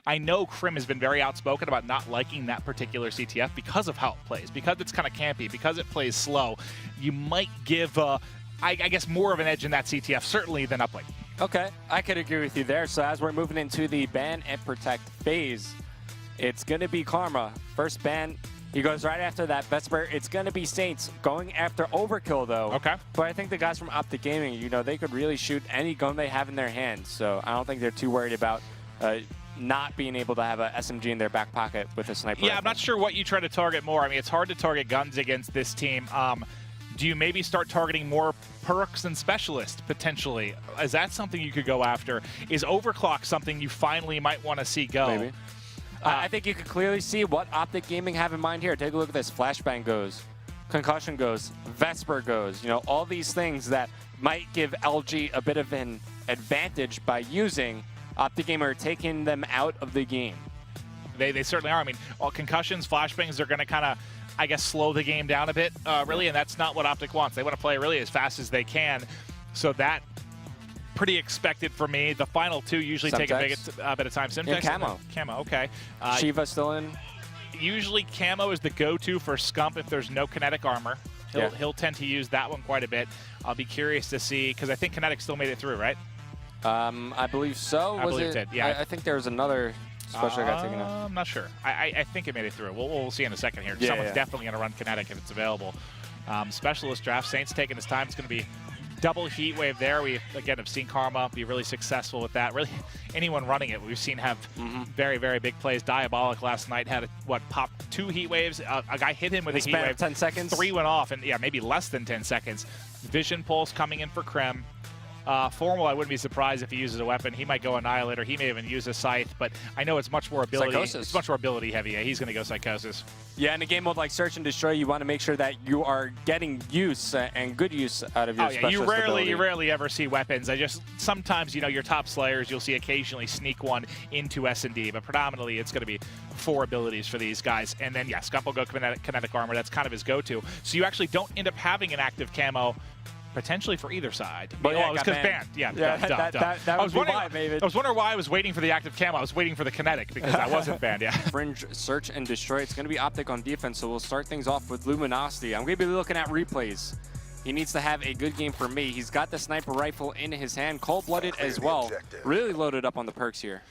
I know Krim has been very outspoken about not liking that particular CTF because of how it plays, because it's kind of campy, because it plays slow. You might give, I guess, more of an edge in that CTF, certainly, than uplink. Okay, I could agree with you there. So as we're moving into the ban and protect phase, it's going to be Karma. First ban, he goes right after that Vesper. It's going to be Saints going after Overkill, though. Okay. But I think the guys from Optic Gaming, you know, they could really shoot any gun they have in their hands. So I don't think they're too worried about not being able to have a SMG in their back pocket with a sniper rifle. I'm not sure what you try to target more. I mean, it's hard to target guns against this team. Do you maybe start targeting more perks and specialists, potentially? Is that something you could go after? Is overclock something you finally might want to see go? Maybe. I think you can clearly see what Optic Gaming have in mind here. Take a look at this. Flashbang goes. Concussion goes. Vesper goes. You know, all these things that might give LG a bit of an advantage by using Optic Gaming are taking them out of the game. They certainly are. I mean, all concussions, flashbangs are going to kind of, I guess, slow the game down a bit, really, and that's not what Optic wants. They want to play really as fast as they can. So that, pretty expected for me. The final two usually take a bit of time. Simtex, Camo. Camo, okay. Shiva still in. Usually Camo is the go-to for Scump if there's no kinetic armor. He'll tend to use that one quite a bit. I'll be curious to see, because I think kinetic still made it through, right? I believe so. I believe it did, yeah. I think there was another special got taken out. I'm not sure. I think it made it through. We'll see in a second here. Someone's definitely going to run kinetic if it's available. Specialist draft. Saints taking his time. It's going to be double heat wave there. We, again, have seen Karma be really successful with that. Really, anyone running it, we've seen have very, very big plays. Diabolic last night had, popped 2 heat waves. A guy hit him with a heat wave. 10 seconds. 3 went off, and maybe less than 10 seconds. Vision Pulse coming in for Krem. Formal, I wouldn't be surprised if he uses a weapon. He might go Annihilator. He may even use a Scythe, but I know it's much more ability. Psychosis. It's much more ability heavy. Yeah, he's going to go Psychosis. Yeah, in a game mode like Search and Destroy, you want to make sure that you are getting use and good use out of your specialist ability. You rarely ever see weapons. Sometimes, your top slayers, you'll see occasionally sneak one into SnD, but predominantly it's going to be 4 abilities for these guys. And then, Scump will go kinetic armor. That's kind of his go-to. So you actually don't end up having an active camo potentially for either side. But it was because banned. That was why, maybe. I was wondering why I was waiting for the active camo. I was waiting for the kinetic because that wasn't banned, Fringe, Search, and Destroy. It's going to be Optic on defense, so we'll start things off with Luminosity. I'm going to be looking at replays. He needs to have a good game for me. He's got the sniper rifle in his hand, cold-blooded as well. Really loaded up on the perks here.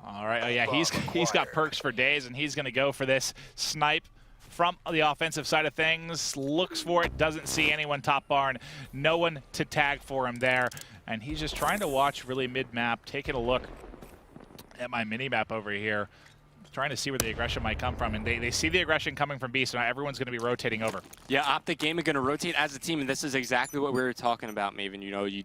All right, he's got perks for days, and he's going to go for this snipe from the offensive side of things. Looks for it, doesn't see anyone top barn, no one to tag for him there, and he's just trying to watch really mid-map, taking a look at my mini-map over here, trying to see where the aggression might come from, and they see the aggression coming from B, so now everyone's going to be rotating over. Yeah, Optic Gaming going to rotate as a team, and this is exactly what we were talking about, Maven. You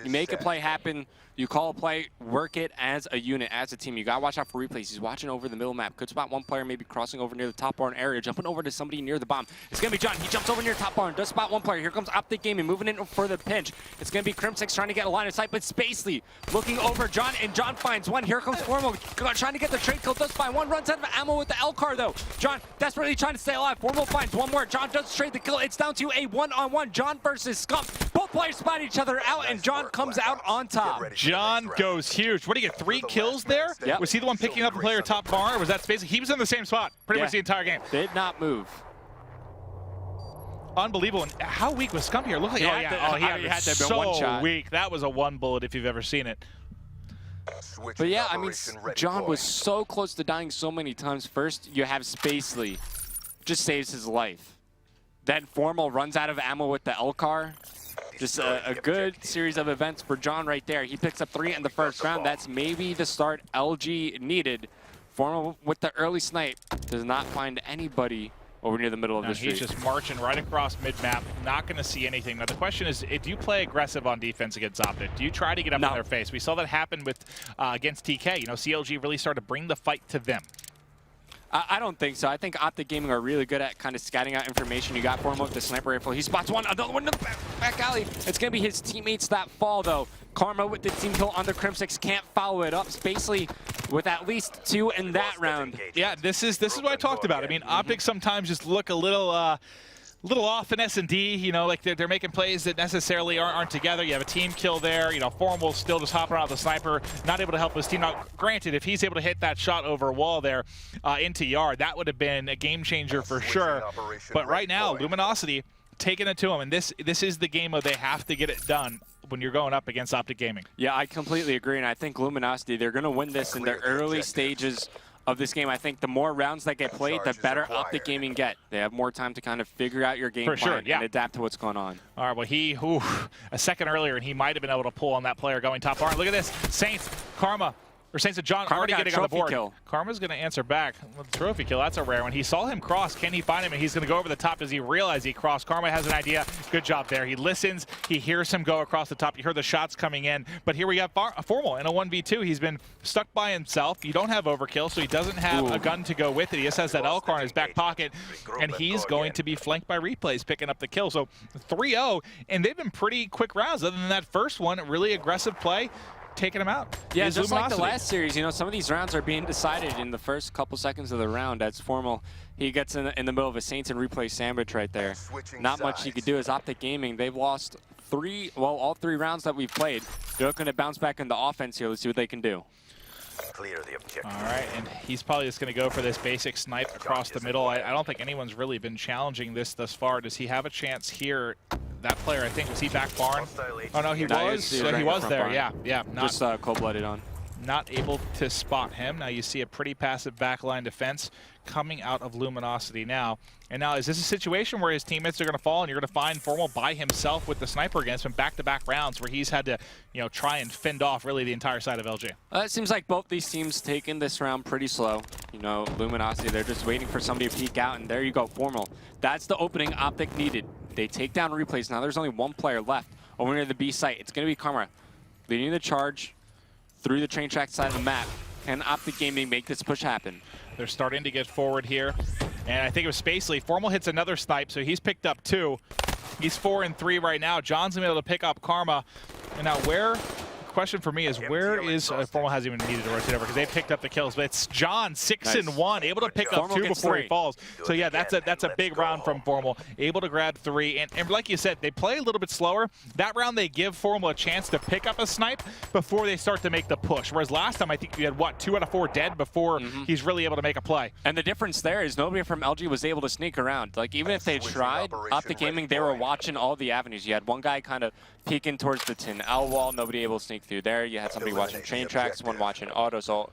make a play happen, you call a play, work it as a unit, as a team. You got to watch out for replays. He's watching over the middle map. Could spot one player maybe crossing over near the top barn area, jumping over to somebody near the bomb. It's going to be John. He jumps over near top barn, does spot one player. Here comes Optic Gaming, moving in for the pinch. It's going to be Crimsix trying to get a line of sight, but Spacely looking over John, and John finds one. Here comes Formal, trying to get the trade kill, does find one, runs out of ammo with the L-car, though. John desperately trying to stay alive. Formal finds one more. John does trade the kill. It's down to a one-on-one. John versus Scump. Both players spot each other out, and John comes out on top. John goes huge. What do you get, 3 kills there? Yep. Was he the one picking up the player top bar, or was that Spacely? He was in the same spot pretty much the entire game. Did not move. Unbelievable. And how weak was Scump here? Looked like, he had to have been one shot. Weak. That was a 1 bullet if you've ever seen it. But yeah, I mean, John was so close to dying so many times. First, you have Spacely, just saves his life. Then Formal runs out of ammo with the L-car. Just a good series of events for John right there. He picks up 3 in the first round. That's maybe the start LG needed. Formal with the early snipe does not find anybody over near the middle of the street. He's just marching right across mid-map, not going to see anything. Now the question is, do you play aggressive on defense against Optic? Do you try to get up in their face? We saw that happen with against TK. CLG really started to bring the fight to them. I don't think so. I think Optic Gaming are really good at kind of scouting out information. You got Formal with the sniper rifle. He spots one, another one in the back alley. It's going to be his teammates that fall, though. Karma with the team kill on the Crimsix can't follow it up. Spacely with at least 2 in that round. Yeah, this is what I talked about. I mean, Optic sometimes just look a little little off in SnD, you know, like they're making plays that necessarily aren't together. You have a team kill there, you know, Formal still just hopping out the sniper, not able to help his team. Now, granted, if he's able to hit that shot over a wall there into yard, that would have been a game changer for sure. But right now, Luminosity taking it to him, and this is the game where they have to get it done when you're going up against Optic Gaming. Yeah, I completely agree, and I think Luminosity, they're going to win this in the early stages of this game. I think the more rounds that get played, the better Optic Gaming get. They have more time to kind of figure out your game plan and adapt to what's going on. All right, well, a second earlier, and he might have been able to pull on that player going top bar. Look at this, Saints, Karma, or Saints and John already getting on the board. Kill. Karma's going to answer back. Trophy kill, that's a rare one. He saw him cross. Can he find him? And he's going to go over the top. Does he realize he crossed? Karma has an idea. Good job there. He listens. He hears him go across the top. You heard the shots coming in. But here we have Formal in a 1v2. He's been stuck by himself. You don't have overkill, so he doesn't have a gun to go with it. He just has that L-car in his back pocket, and he's going to be flanked by replays, picking up the kill. So 3-0, and they've been pretty quick rounds. Other than that first one, really aggressive play, taking him out. Yeah, just like the last series, you know, some of these rounds are being decided in the first couple seconds of the round. As Formal, he gets in the middle of a Saints and replay sandwich right there. Not much he could do. As Optic Gaming, they've lost all three rounds that we've played. They're looking to bounce back in the offense here. Let's see what they can do. Clear the objective. All right, and he's probably just going to go for this basic snipe across the middle. I don't think anyone's really been challenging this thus far. Does he have a chance here? That player, I think, was he back barn? Oh no, he was. He was there. Barn. Yeah. Not just cold-blooded on. Not able to spot him. Now you see a pretty passive backline defense coming out of Luminosity now. And now, is this a situation where his teammates are going to fall and you're going to find Formal by himself with the sniper against him back-to-back rounds where he's had to, you know, try and fend off really the entire side of LG? It seems like both these teams taking this round pretty slow. You know, Luminosity, they're just waiting for somebody to peek out, and there you go, Formal. That's the opening Optic needed. They take down replays. Now there's only one player left over near the B site. It's going to be Karma leading the charge through the train track side of the map. Can Optic Gaming make this push happen? They're starting to get forward here. And I think it was Spacely. Formal hits another snipe, so he's picked up 2. He's 4 and 3 right now. John's going to be able to pick up Karma. And now the question for me is, where is Formal hasn't even needed to rotate over because they picked up the kills, but it's John 6 and 1, able to pick up 2 before he falls. So yeah, that's a big round from Formal, able to grab 3, and like you said, they play a little bit slower. That round they give Formal a chance to pick up a snipe before they start to make the push. Whereas last time I think you had what, 2 out of 4 dead before he's really able to make a play. And the difference there is nobody from LG was able to sneak around. Like even if they tried, Optic Gaming, they were watching all the avenues. You had one guy kind of peeking towards the tin L wall, nobody able to sneak through there. You had somebody watching train tracks, one watching autos. So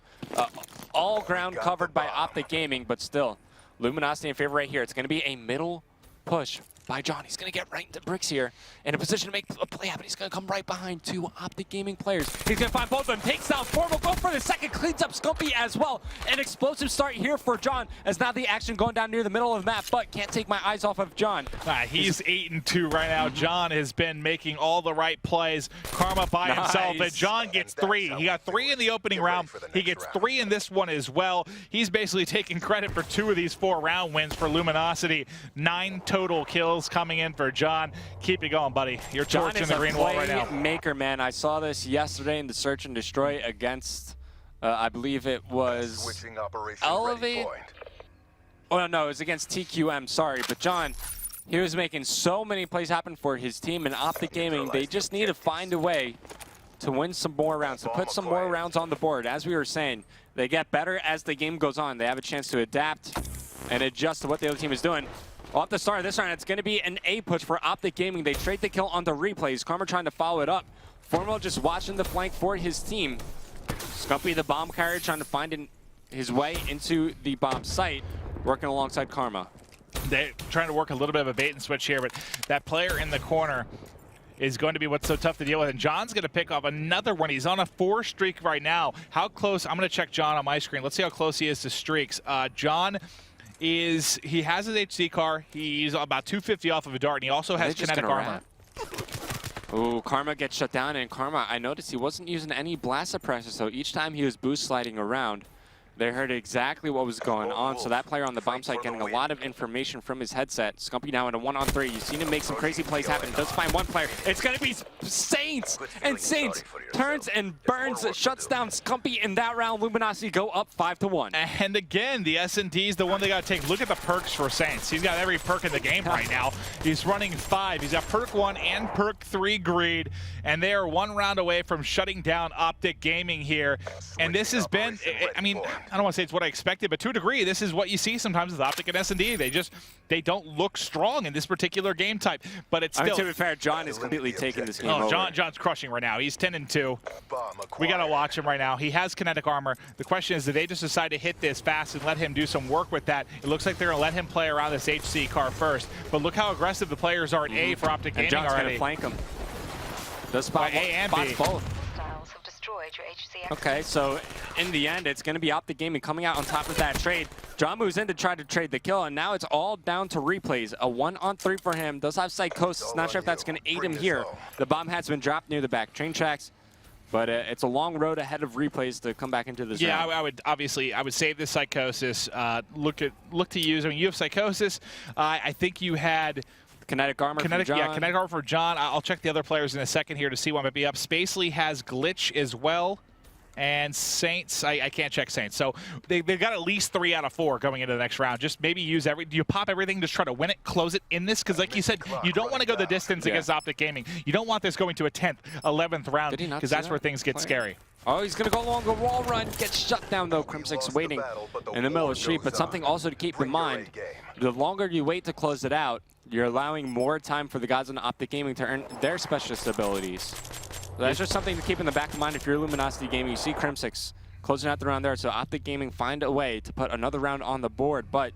all ground covered by Optic Gaming, but still, Luminosity in favor right here. It's going to be a middle push by John. He's going to get right into bricks here in a position to make a play happen. He's going to come right behind 2 Optic Gaming players. He's going to find both of them. Takes down Formal, go for the second, cleans up Scumpy as well. An explosive start here for John as now the action going down near the middle of the map, but can't take my eyes off of John. He's 8 and 2 right now. John has been making all the right plays. Karma by himself, but John gets 3. He got 3 in the opening round. He gets 3 in this one as well. He's basically taking credit for 2 of these 4 round wins for Luminosity. 9 total kills coming in for John. Keep it going, buddy. You're torching the green wall right now. Maker, man. I saw this yesterday in the Search and Destroy against, I believe it was Elevate. Oh, no, it was against TQM, sorry. But John, he was making so many plays happen for his team, and Optic Gaming, they just need to find a way to win some more rounds, to put some more rounds on the board. As we were saying, they get better as the game goes on. They have a chance to adapt and adjust to what the other team is doing. Well, at the start of this round, it's going to be an A push for Optic Gaming. They trade the kill on the replays. Karma trying to follow it up. Formal just watching the flank for his team. Scumpy, the bomb carrier, trying to find his way into the bomb site, working alongside Karma. They're trying to work a little bit of a bait and switch here, but that player in the corner is going to be what's so tough to deal with. And John's going to pick off another one. He's on a 4 streak right now. How close? I'm going to check John on my screen. Let's see how close he is to streaks. John he has his HD car. He's about 250 off of a dart, and he also has kinetic armor. Ooh, Karma gets shut down, and Karma, I noticed he wasn't using any blast suppressor, so each time he was boost sliding around, They heard exactly what was going on, so that player on the bomb site getting a lot of information from his headset. Scumpy now in a 1-on-3. You've seen him make some crazy plays happen. Does find one player. It's going to be Saints, and Saints turns and burns, shuts down Scumpy in that round. Luminosity go up 5-1. And again, the SnD is the one they got to take. Look at the perks for Saints. He's got every perk in the game right now. He's running 5. He's got perk 1 and perk 3 greed, and they are 1 round away from shutting down Optic Gaming here. And this has been, I mean, I don't want to say it's what I expected, but to a degree, this is what you see sometimes with Optic and SnD. They don't look strong in this particular game type, but it's still. I mean, to be fair, John is completely taking this game over. John's crushing right now. He's 10-2. We got to watch him right now. He has kinetic armor. The question is, do they just decide to hit this fast and let him do some work with that? It looks like they're going to let him play around this HC car first, but look how aggressive the players are at A for Optic Gaming John's already. Going to flank him. Does spot A and B. Both. Okay, so in the end, it's going to be Optic Gaming coming out on top of that trade. John moves in to try to trade the kill, and now it's all down to replays. A 1-on-3 for him. Does have Psychosis. Not sure if that's going to aid him here. The bomb has been dropped near the back train tracks, but it's a long road ahead of replays to come back into this round. I would save this Psychosis. Look to use. I mean, you have Psychosis. I think you had. Kinetic armor for John. Yeah, kinetic armor for John. I'll check the other players in a second here to see what might be up. Spacely has Glitch as well. And Saints, I can't check Saints. So they've got at least 3 out of 4 going into the next round. Just maybe use do you pop everything, just try to win it, close it in this? Because like you said, you don't want to go the distance against Optic Gaming. You don't want this going to a 10th, 11th round, because that's where things get scary. Oh, he's going to go along the wall run. Gets shut down, though. Crimsix waiting in the middle of the street. But something also to keep in mind, the longer you wait to close it out, you're allowing more time for the guys on Optic Gaming to earn their specialist abilities. So that's just something to keep in the back of mind if you're Luminosity Gaming. You see Crimsix closing out the round there, so Optic Gaming find a way to put another round on the board, but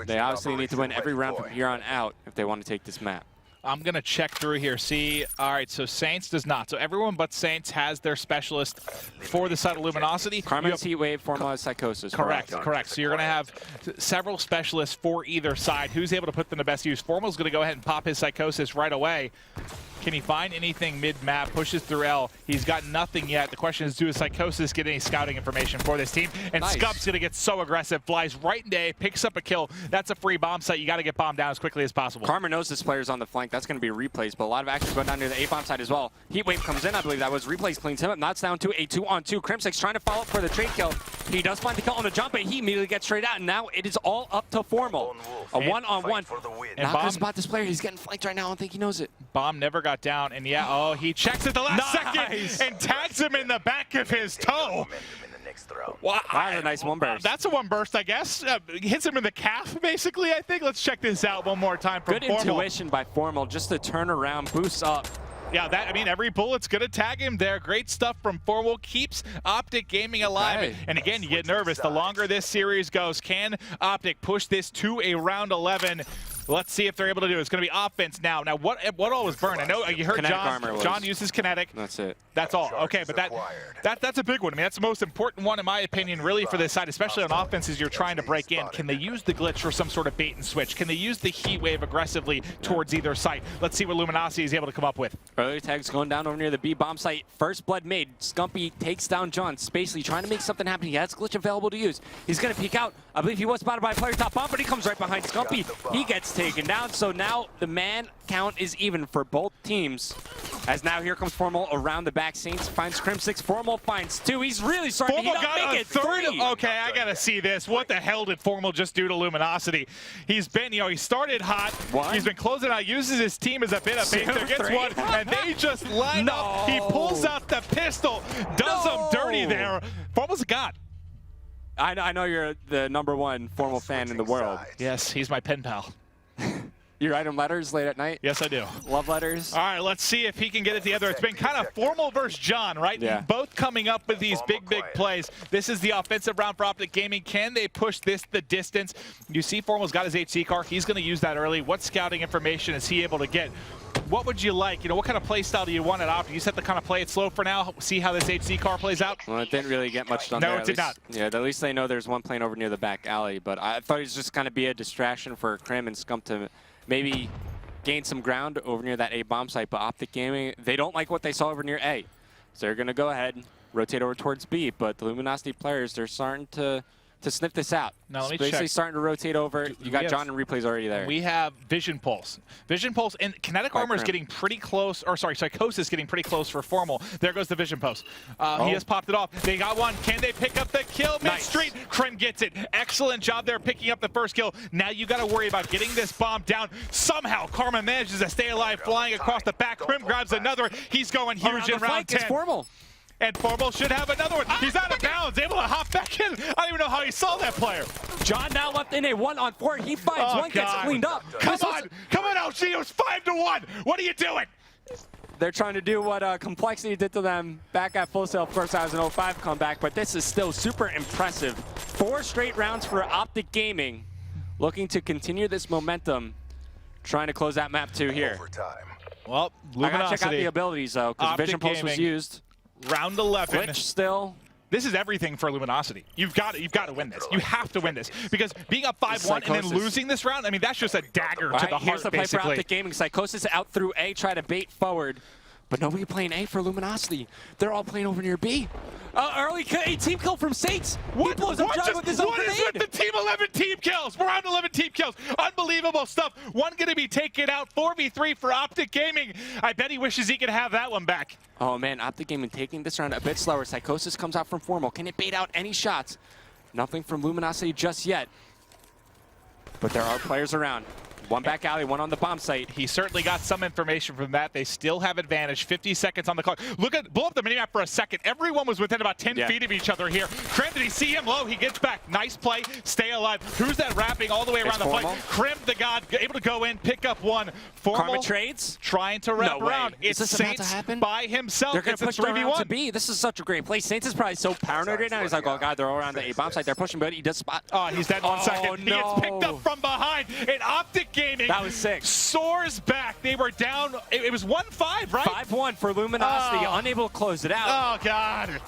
they obviously need to win every round from here on out if they want to take this map. I'm going to check through here, see. All right, so Saints does not. So everyone but Saints has their specialist for the side of Luminosity. Carmen's Heat Wave, Formalized Psychosis. Correct. So you're going to have several specialists for either side. Who's able to put them to best use? Formal's going to go ahead and pop his Psychosis right away. Can he find anything mid-map? Pushes through L. He's got nothing yet. The question is, do his Psychosis get any scouting information for this team? And nice. Scump's going to get so aggressive. Flies right into A, picks up a kill. That's a free bomb site. You got to get bombed down as quickly as possible. Karma knows this player's on the flank. That's going to be replays, but a lot of action going down near the A-bomb side as well. Heatwave comes in, I believe that was replays, cleans him up. Now it's down to a 2-on-2. Crimsix trying to follow up for the trade kill. He does find the kill on the jump, but he immediately gets straight out, and now it is all up to Formal. A 1-on-1. Not going to spot this player. He's getting flanked right now. I don't think he knows it. Bomb never got down, and yeah, oh, he checks at the last second and tags him in the back of his toe. Wow, that's a nice one burst. That's a one burst, I guess. Hits him in the calf, basically, I think. Let's check this out one more time from Formal. Good intuition by Formal, just to turn around, boosts up. Yeah, I mean, every bullet's going to tag him there. Great stuff from Formal. Keeps Optic Gaming alive. Okay. And again, you get nervous. The longer this series goes, can Optic push this to a round 11? Let's see if they're able to do it. It's going to be offense now. Now, what all was burned? I know you heard John uses kinetic. That's it. That's all. Okay, but that's a big one. I mean, that's the most important one, in my opinion, really, for this side, especially on offense, as you're trying to break in. Can they use the glitch for some sort of bait and switch? Can they use the heat wave aggressively towards either site? Let's see what Luminosity is able to come up with. Early tags going down over near the B bomb site. First blood made. Scumpy takes down John. Spacely trying to make something happen. He has glitch available to use. He's going to peek out. I believe he was spotted by a player top bomb, but he comes right behind Scumpy. He gets taken down. So now the man count is even for both teams. As now here comes Formal around the back. Saints finds Crimsix. Formal finds 2. He's really starting to make it 3. Okay, I gotta see this. What the hell did Formal just do to Luminosity? He's been, he started hot. What? He's been closing out, uses his team as a bit of bait. There gets one, and they just line up. He pulls out the pistol, does him dirty there. Formal's a god. I know you're the #1 Formal fan in the world. Yes, he's my pen pal. You write him letters late at night? Yes, I do. Love letters? All right, let's see if he can get it together. It's been kind of Formal versus John, right? Yeah. Both coming up with these big plays. This is the offensive round for Optic Gaming. Can they push this the distance? You see Formal's got his HC car. He's going to use that early. What scouting information is he able to get? What would you like? What kind of play style do you want at Optic? You set the kind of play it slow for now. See how this HC car plays out? Well, it didn't really get much done there. No, it did not. Yeah, at least they know there's one plane over near the back alley, but I thought it was just going to be a distraction for Crim and Scump to maybe gain some ground over near that A bomb site, but Optic Gaming, they don't like what they saw over near A. So they're going to go ahead, rotate over towards B, but the Luminosity players, they're starting to sniff this out. Now let me Basically check. starting to rotate over. You got John and replays already there. We have Vision Pulse. Vision Pulse and Kinetic Armor is getting pretty close, or sorry, Psychosis getting pretty close for Formal. There goes the Vision Pulse. He has popped it off. They got one. Can they pick up the kill mid-street? Krim gets it. Excellent job there picking up the first kill. Now you got to worry about getting this bomb down. Somehow Karma manages to stay alive, flying across the back. Krim grabs another. He's going huge in round 10. It's Formal. And Formal should have another one. He's out of bounds, able to hop back in. I don't even know how he saw that player. John now left in a 1-on-4. He finds one, gets cleaned up. Come on, LG, it was 5-1. What are you doing? They're trying to do what Complexity did to them back at Full Sail. Of course, that was an 05 comeback, but this is still super impressive. 4 straight rounds for Optic Gaming, looking to continue this momentum, trying to close that map 2 here. Well, Luminosity. I gotta check out the abilities though, because Vision Pulse was used. Round 11. Glitch still. This is everything for Luminosity. You've got to win this. You have to win this because being up 5-1 and then losing this round, I mean, that's just a dagger to the heart, Here's the play for basically. Optic Gaming. Psychosis out through A, try to bait forward, but nobody playing A for Luminosity. They're all playing over near B. Early team kill from Saints. He blows up John with his own grenade. What is with the team 11 team kills? We're on 11 team kills. Unbelievable stuff. One going to be taken out. 4v3 for Optic Gaming. I bet he wishes he could have that one back. Oh man, Optic Gaming taking this round a bit slower. Psychosis comes out from Formal. Can it bait out any shots? Nothing from Luminosity just yet. But there are players around. One back alley, one on the bomb site. He certainly got some information from that. They still have advantage. 50 seconds on the clock. Blow up the minimap for a second. Everyone was within about 10 feet of each other here. Krim, did he see him low? He gets back. Nice play. Stay alive. Who's that wrapping all the way around the fight? Krim, the god, able to go in, pick up one. Formal Karma trades. Trying to wrap around. It's Saints by himself. They're going to push around to B1. B. This is such a great play. Saints is probably so paranoid right now. He's like, oh god, they're all around the A bomb site. They're pushing, but he does spot. Oh, he's dead in 1 second. He gets picked up from behind. And Optic Gaming. That was sick. Soars back. They were down. It was 1-5, right? 5-1 for Luminosity, unable to close it out. Oh, God.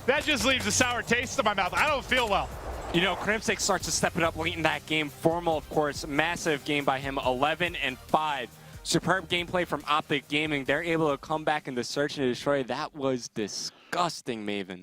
That just leaves a sour taste in my mouth. I don't feel well. You know, Crimsic starts to step it up late in that game. Formal, of course, massive game by him, 11-5. Superb gameplay from Optic Gaming. They're able to come back in the search and destroy. That was disgusting, Maven.